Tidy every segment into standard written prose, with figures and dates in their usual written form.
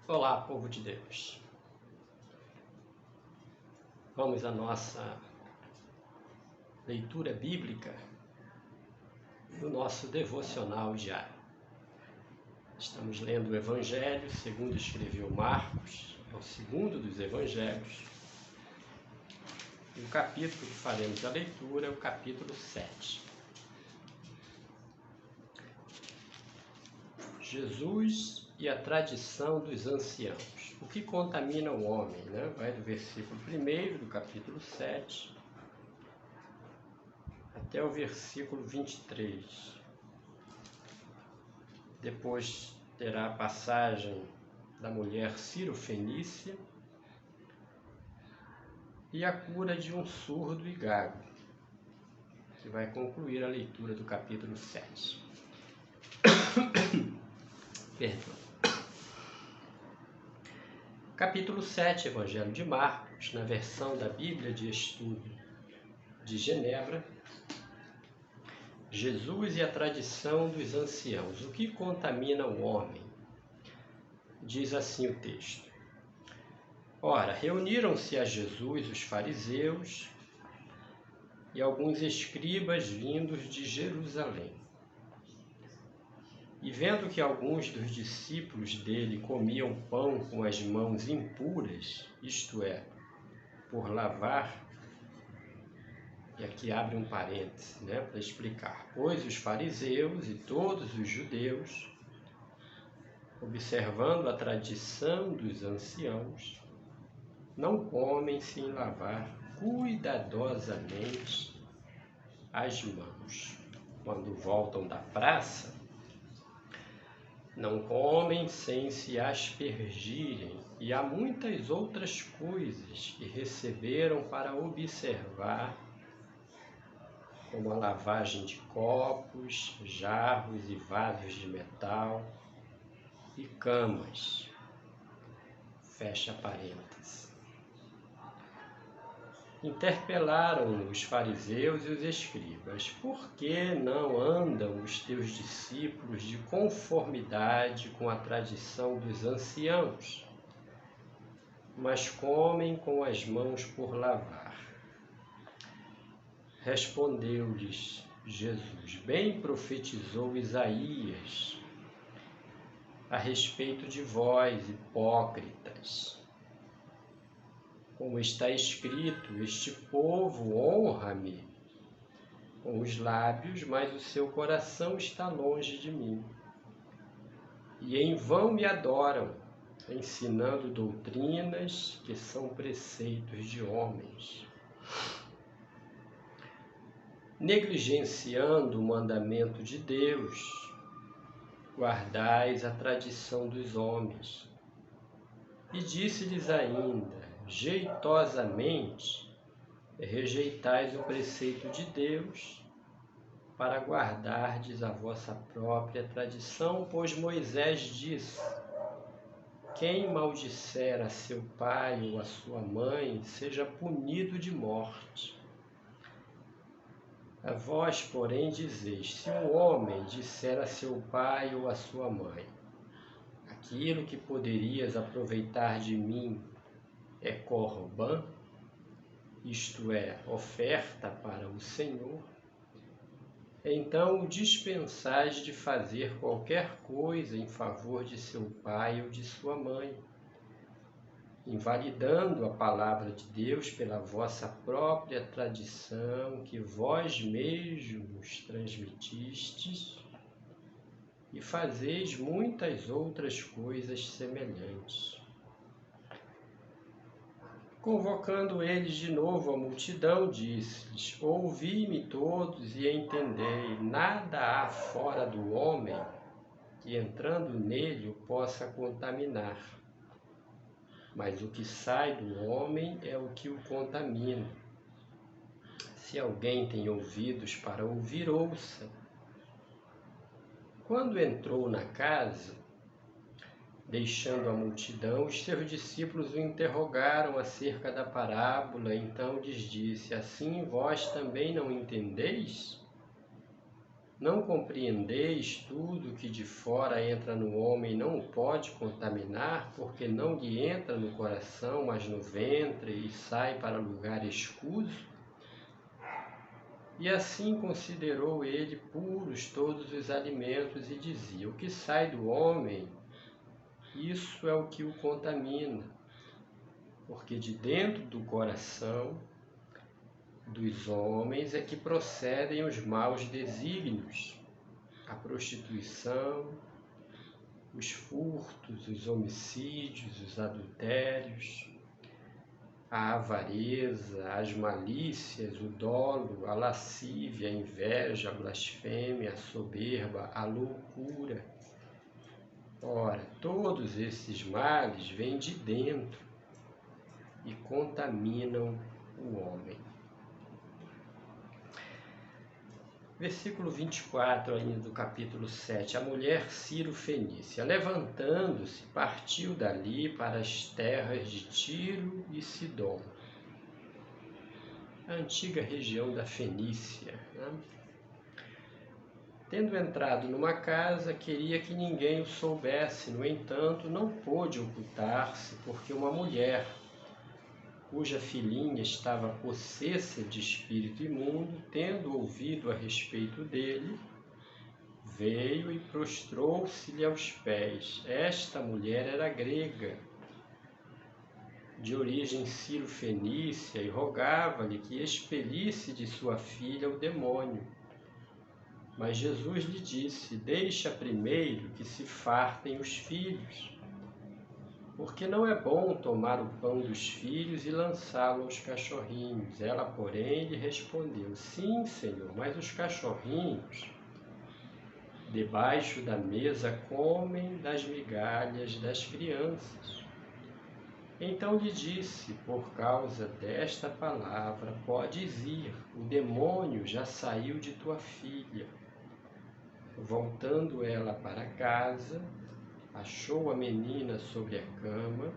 Olá, povo de Deus. Vamos à nossa leitura bíblica do nosso devocional diário. Estamos lendo o Evangelho segundo escreveu Marcos, é o segundo dos Evangelhos. E o capítulo que faremos a leitura é o capítulo 7. Jesus e a tradição dos anciãos. O que contamina o homem, né? Vai do versículo 1 do capítulo 7 até o versículo 23. Depois terá a passagem da mulher Ciro-fenícia e a cura de um surdo e gago, que vai concluir a leitura do capítulo 7. Perdão. Capítulo 7, Evangelho de Marcos, na versão da Bíblia de Estudo de Genebra. Jesus e a tradição dos anciãos. O que contamina o homem? Diz assim o texto. Ora, reuniram-se a Jesus os fariseus e alguns escribas vindos de Jerusalém. E vendo que alguns dos discípulos dele comiam pão com as mãos impuras, isto é, por lavar, e aqui abre um parêntese, para explicar, pois os fariseus e todos os judeus, observando a tradição dos anciãos, não comem sem lavar cuidadosamente as mãos. Quando voltam da praça, não comem sem se aspergirem, e há muitas outras coisas que receberam para observar, como a lavagem de copos, jarros e vasos de metal e camas. Fecha parênteses. Interpelaram os fariseus e os escribas: por que não andam os teus discípulos de conformidade com a tradição dos anciãos, mas comem com as mãos por lavar? Respondeu-lhes Jesus: bem profetizou Isaías a respeito de vós, hipócritas. Como está escrito, este povo honra-me com os lábios, mas o seu coração está longe de mim. E em vão me adoram, ensinando doutrinas que são preceitos de homens. Negligenciando o mandamento de Deus, guardais a tradição dos homens. E disse-lhes ainda: jeitosamente rejeitais o preceito de Deus para guardardes a vossa própria tradição, pois Moisés disse: quem maldisser a seu pai ou a sua mãe, seja punido de morte. A vós, porém, dizeis: se um homem disser a seu pai ou a sua mãe, aquilo que poderias aproveitar de mim é corbã, isto é, oferta para o Senhor, então o dispensais de fazer qualquer coisa em favor de seu pai ou de sua mãe, invalidando a palavra de Deus pela vossa própria tradição que vós mesmos transmitistes, e fazeis muitas outras coisas semelhantes. Convocando eles de novo a multidão, disse-lhes: ouvi-me todos e entendei, nada há fora do homem que, entrando nele, o possa contaminar. Mas o que sai do homem é o que o contamina. Se alguém tem ouvidos para ouvir, ouça. Quando entrou na casa, deixando a multidão, os seus discípulos o interrogaram acerca da parábola. Então lhes disse: assim vós também não entendeis? Não compreendeis tudo que de fora entra no homem e não o pode contaminar, porque não lhe entra no coração, mas no ventre e sai para lugar escuso? E assim considerou ele puros todos os alimentos e dizia: o que sai do homem, isso é o que o contamina, porque de dentro do coração dos homens é que procedem os maus desígnios, a prostituição, os furtos, os homicídios, os adultérios, a avareza, as malícias, o dolo, a lascívia, a inveja, a blasfêmia, a soberba, a loucura. Ora, todos esses males vêm de dentro e contaminam o homem. Versículo 24, ainda do capítulo 7. A mulher Ciro-fenícia, levantando-se, partiu dali para as terras de Tiro e Sidom, a antiga região da Fenícia, né? Tendo entrado numa casa, queria que ninguém o soubesse, no entanto, não pôde ocultar-se, porque uma mulher, cuja filhinha estava possessa de espírito imundo, tendo ouvido a respeito dele, veio e prostrou-se-lhe aos pés. Esta mulher era grega, de origem ciro-fenícia, e rogava-lhe que expelisse de sua filha o demônio. Mas Jesus lhe disse: deixa primeiro que se fartem os filhos, porque não é bom tomar o pão dos filhos e lançá-lo aos cachorrinhos. Ela, porém, lhe respondeu: sim, Senhor, mas os cachorrinhos debaixo da mesa comem das migalhas das crianças. Então lhe disse: por causa desta palavra podes ir, o demônio já saiu de tua filha. Voltando ela para casa, achou a menina sobre a cama,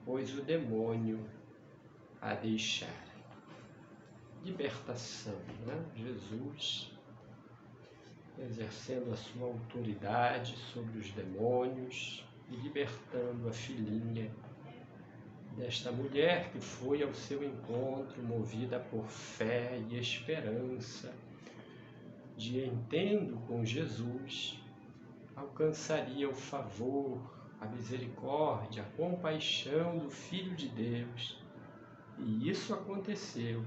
pois o demônio a deixara. Libertação, né? Jesus exercendo a sua autoridade sobre os demônios e libertando a filhinha desta mulher que foi ao seu encontro movida por fé e esperança de, entendo com Jesus, alcançaria o favor, a misericórdia, a compaixão do Filho de Deus. E isso aconteceu.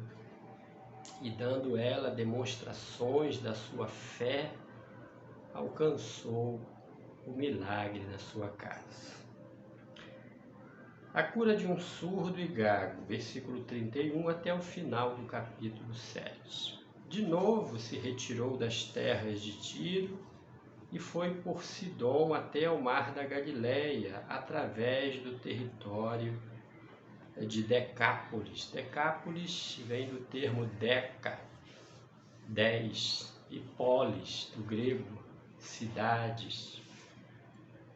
E dando ela demonstrações da sua fé, alcançou o milagre na sua casa. A cura de um surdo e gago, versículo 31 até o final do capítulo 7. De novo se retirou das terras de Tiro e foi por Sidom até ao mar da Galileia, através do território de Decápolis. Decápolis vem do termo deca, 10, e polis, do grego, cidades,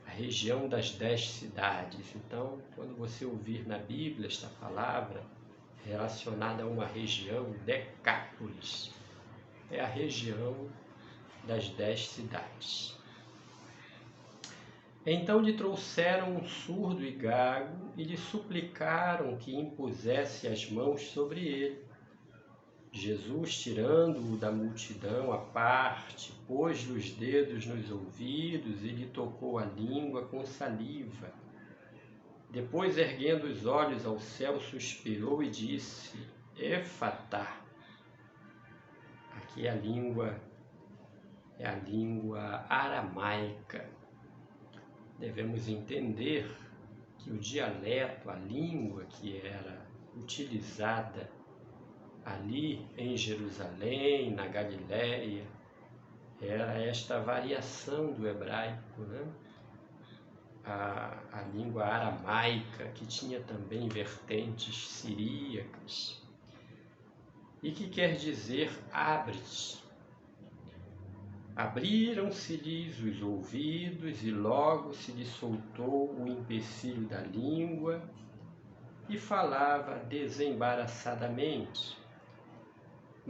a região das 10 cidades. Então, quando você ouvir na Bíblia esta palavra relacionada a uma região, Decápolis, é a região das 10 cidades. Então lhe trouxeram um surdo e gago e lhe suplicaram que impusesse as mãos sobre ele. Jesus, tirando-o da multidão à parte, pôs-lhe os dedos nos ouvidos e lhe tocou a língua com saliva. Depois, erguendo os olhos ao céu, suspirou e disse: Efatá. Aqui é a língua aramaica. Devemos entender que o dialeto, a língua que era utilizada ali em Jerusalém, na Galileia, era esta variação do hebraico, né? A língua aramaica, que tinha também vertentes siríacas, e que quer dizer abre-te. Abriram-se-lhes os ouvidos e logo se lhe soltou o empecilho da língua e falava desembaraçadamente.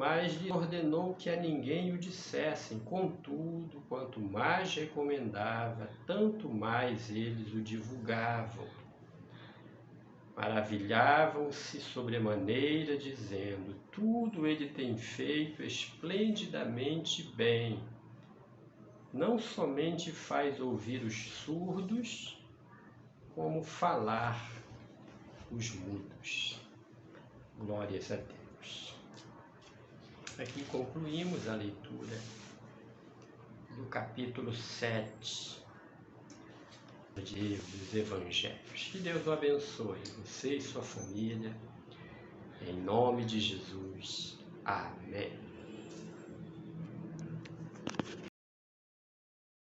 mas lhe ordenou que a ninguém o dissessem. Contudo, quanto mais recomendava, tanto mais eles o divulgavam. Maravilhavam-se sobremaneira, dizendo: tudo ele tem feito esplendidamente bem. Não somente faz ouvir os surdos, como falar os mudos. Glórias a Deus. Aqui concluímos a leitura do capítulo 7 dos Evangelhos. Que Deus o abençoe, você e sua família, em nome de Jesus. Amém.